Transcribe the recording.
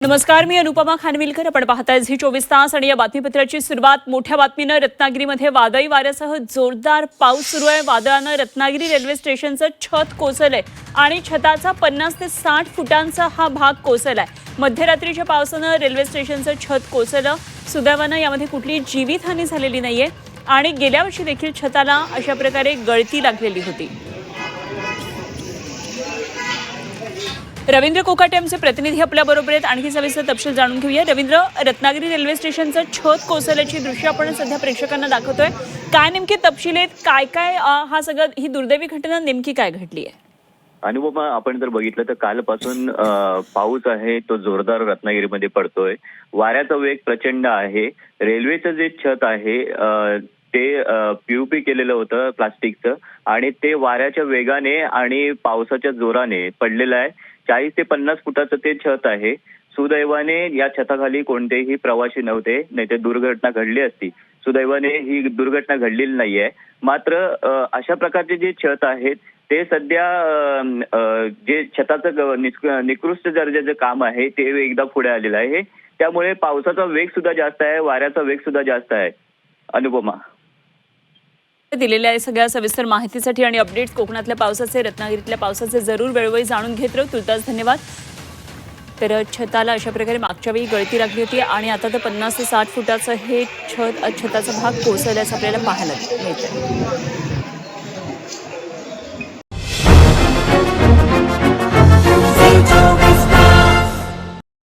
नमस्कार, मी अनुपमा खानविलकर. आपण पाहताय झी 24 तास आणि या बातमीपत्राची सुरुवात मोठ्या बातमीनं. रत्नागिरीमध्ये वादळी वाऱ्यासह जोरदार पाऊस सुरू आहे. वादळानं रत्नागिरी रेल्वे स्टेशनचं छत कोसळलंय आणि छताचा 50 ते 60 फुटांचा हा भाग कोसळलाय. मध्यरात्रीच्या पावसानं रेल्वे स्टेशनचं छत कोसळलं. सुदैवानं यामध्ये कुठलीही जीवितहानी झालेली नाहीये आणि गेल्या वर्षी देखील छताला अशा प्रकारे गळती लागलेली होती. रवींद्र कोकाटे आमचे प्रतिनिधी आपल्याबरोबर आहेत. आणखी सविस्तर तपशील जाणून घेऊया. रवींद्र, रत्नागिरी रेल्वे स्टेशनचं छत कोसळल्याची दृश्य आपण सध्या प्रेक्षकांना दाखवतोय. काय नेमके तपशील आहेत? काय काय ही दुर्दैवी घटना नेमकी काय घडली आहे? अनुपमा, आपण जर बघितलं तर कालपासून पाऊस आहे तो जोरदार रत्नागिरीमध्ये पडतोय. वाऱ्याचा वेग प्रचंड आहे. रेल्वेचं जे छत आहे ते पीयूपी केलेलं होतं प्लास्टिकचं आणि ते वाऱ्याच्या वेगाने आणि पावसाच्या जोराने पडलेलं आहे. 40 ते 50 फुटाचं ते छत आहे. सुदैवाने या छताखाली कोणतेही प्रवासी नव्हते, नाही ते दुर्घटना घडली असती. सुदैवाने ही दुर्घटना घडलेली नाहीये. मात्र अशा प्रकारचे जे छत आहेत ते सध्या जे छताचं निकृष्ट दर्जाचं काम आहे ते एकदा पुढे आलेलं आहे. त्यामुळे पावसाचा वेग सुद्धा जास्त आहे, वाऱ्याचा वेग सुद्धा जास्त आहे. अनुपमा, दिलेल्या सगळ्या सविस्तर माहितीसाठी आणि अपडेट्स कोकणातल्या पावसाचे, रत्नागिरीतल्या पावसाचे जरूर वेळोवेळी जाणून घेत राहू. तुर्तास धन्यवाद. तर छताला अशा प्रकारे मागच्या वेळी गळती लागली होती आणि आता तर 50 ते 60 फुटाचं हे छताचा भाग कोसळल्याचं आपल्याला पाहायला मिळतं.